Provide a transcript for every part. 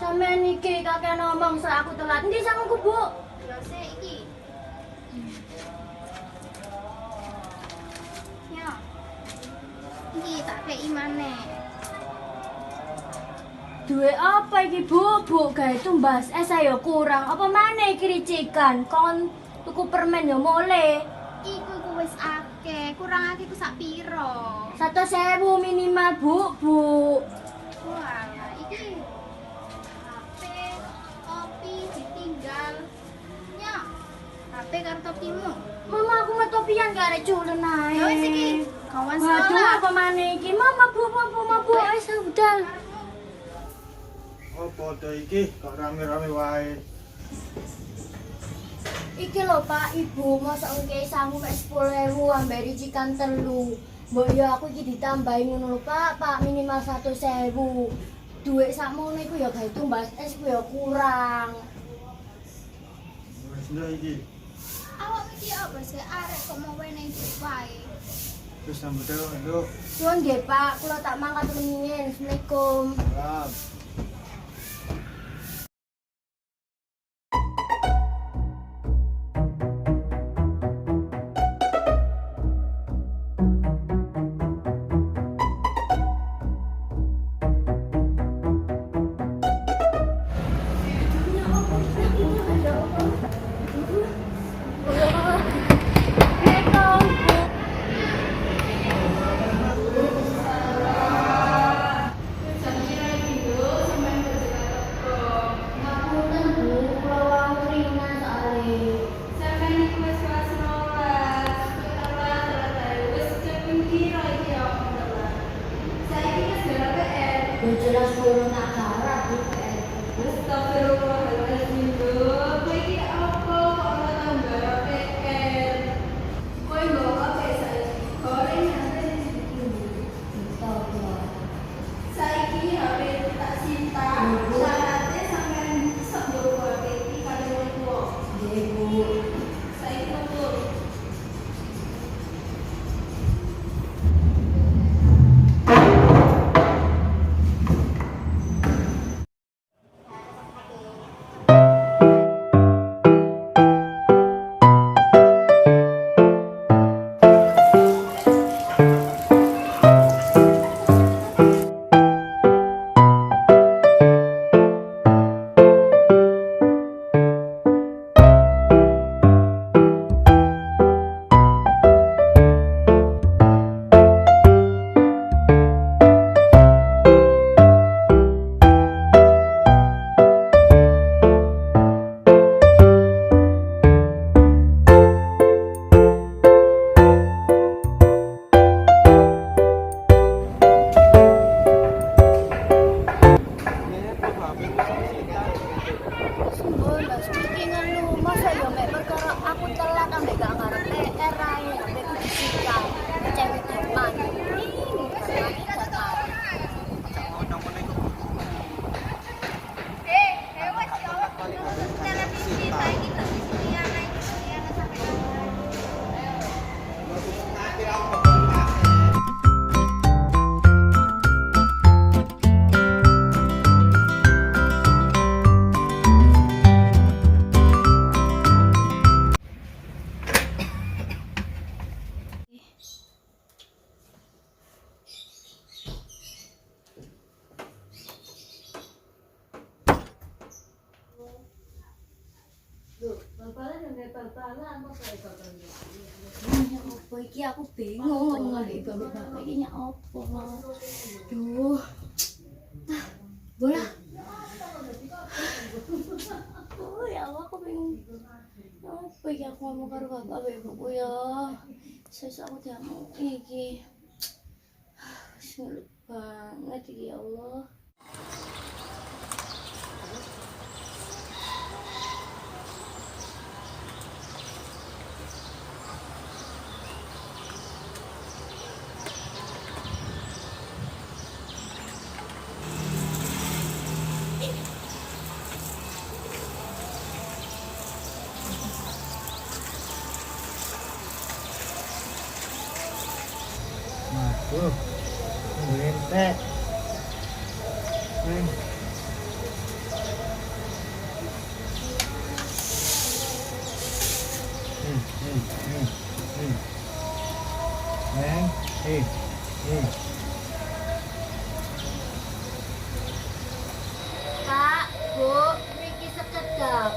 Sampeyan iki kakek ngomong sak aku telat. Endi sanguku, Bu? Ya sik iki. Ya. Iki tak kei maneh. Duwe apa iki, Bu? Bu gawe tumbas es ayo kurang. Apa maneh iki ricikan? Kon tuku permen yo mole. Iku wis akeh, kurang akeh ku sak piro? 100.000 minimal, Bu. Walah, iki HP, topi ditinggal. Ya. HP karo topimu. Mama aku mau topian gak ada culun ae. Ya wis iki, kawan Waduh, sekolah. apa maneh iki? Mama, Bu, wis budal. Apa to iki kok rame-rame wae. Iki lho Pak, Ibu, masa ngekei sangu mek 10.000 ambek ricikan telu. Mbok ya aku iki ditambahi ngono lho Pak, minimal 100.000. Duit sakmono iku ya gawe tumbas es ku ya kurang. Wis ndak iki. Awakmu iki apa sih arek kok mau wenehi duit wae? Wis sambut ae nduk. Suwun nggih Pak, kula tak mangkat rumiyin. Assalamualaikum. Salam. Jelas kurang tak garap Astagfirullahaladzim, Dok. Kowe iki apa kok ora tambah PR? Kowe nggo apa saiki? Goreng sampe saiki HP tak cinta. Syaratnya sampean iso nggo HP iki karo wong tuwa. Nggih Bu. Saiki betul. Sembul Mas iki ngelu, masa ya mek perkara aku telat ambek gak ngarep PR ae, ambek ku disikap. Cewek depan. Wes yo. Televisi saiki lho kuliah sampe. Ya apa iki aku bingung ngomong ambek bapak iki nya apa. Duh. Ah, bola. Oh ya Allah, aku bingung. Apa iki aku ngomong karo bapak ambek ibuku ya. Sesuk aku diamuk iki. Sulit banget iki ya Allah. Waduh. Entek. sekedap.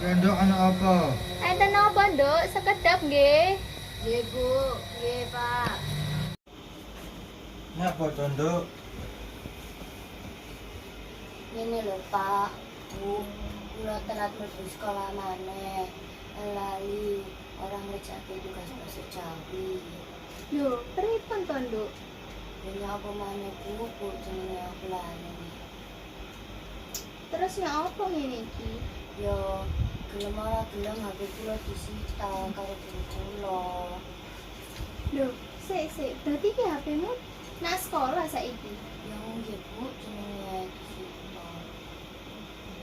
Ya nduk ana apa? Enten napa, Nduk? Sekedap nggih. Nggih, Bu. Nggih, Pak. Napa to nduk? Ini lho, Pak. Bu, kula telat mlebu sekolah maneh. Lali orang ngerjakan tugas bahasa Jawi. Lho, pripun to, Nduk? Ini apa maneh Bu, jenenge aku lali. Terus ya apa ngene iki? Yo, gelem ora gelem HP kula disita karo guru kula. Lho, sik, berarti ki HP-mu nak sekolah saiki. Ya nggih Bu, jenenge disita.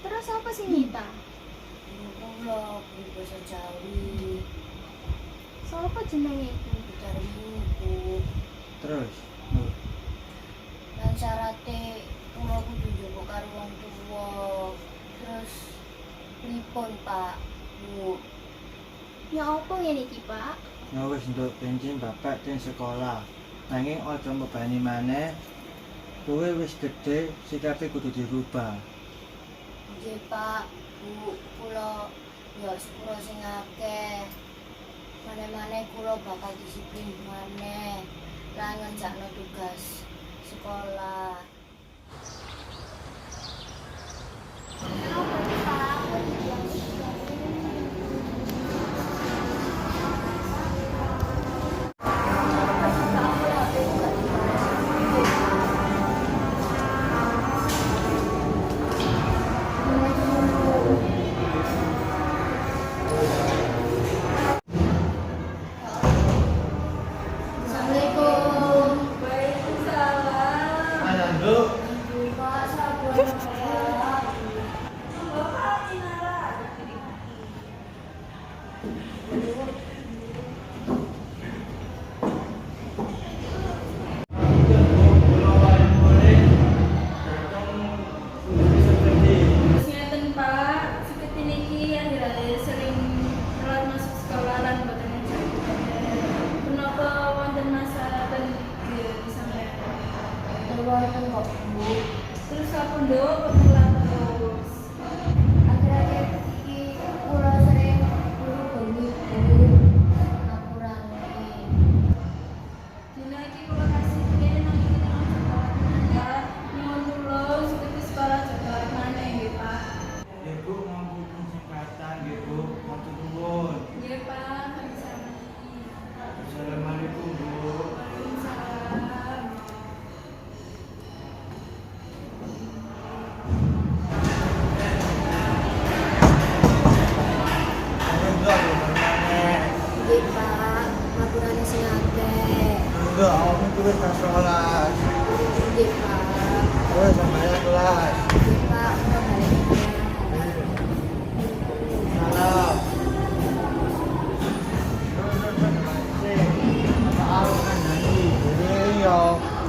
Terus apa sih Nita? Guru kula guru bahasa Jawi. Sopo jenenge iku? Ditarimi Bu. Terus nduk. Dan syaratnya kula kudu njogo karo wong tuwa. Terus pripun Pak? Bu. Ya apa ngene iki, Pak? Ya wis nduk bensin bapak ten sekolah. Nanging aja mbebani maneh. Kowe wis gedhe, sikape kudu dirubah. Nggih Pak, Bu, kula ya sepuro sing akeh. Maneh-maneh kula bakal disiplin maneh. Lah ngerjakno tugas sekolah. Kenapa sih, Pak? Kok dibilang Assalamualaikum. Waalaikumsalam. Ana nduk. Pak, sabar Pak. Bapak Inara. Ngeten Pak, seperti niki akhir-akhir sering telat masuk sekolah lan boten ngerjakan. Kenapa wonten masalah ten sampean? Terwonten kok Bu. Terus apa nduk kok telat terus? Akhir-akhir iki kula sering guru bengi Bu. Ngapurane. Dina iki kula kasih kene nang iki nang sekolah ya. Nyuwun kula seperti sekolah sekolah maneh nggih Pak. Ibu ngampun singkatan nggih Bu, matur nuwun. Nggih Pak, sama. Assalamualaikum Bu. Waalaikumsalam. Ayo nduk maneh. Nggih Pak, ngapurane sing akeh. Nduk awakmu iki wis tak sholat. Nggih Pak. Wis sampeyan kelas. Nggih Pak, kula balik meneh. Salam.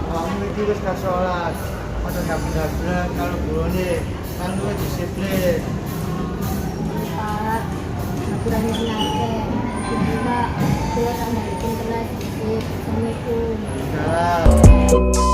Kamu iki wis gak sholat. Ojo gabung-gabung kalau gurune kan luwih disiplin. Pak, ngapurane sing akeh. Nggih Pak, kula tak balikin kelas. Nggih, Assalamualaikum. Salam.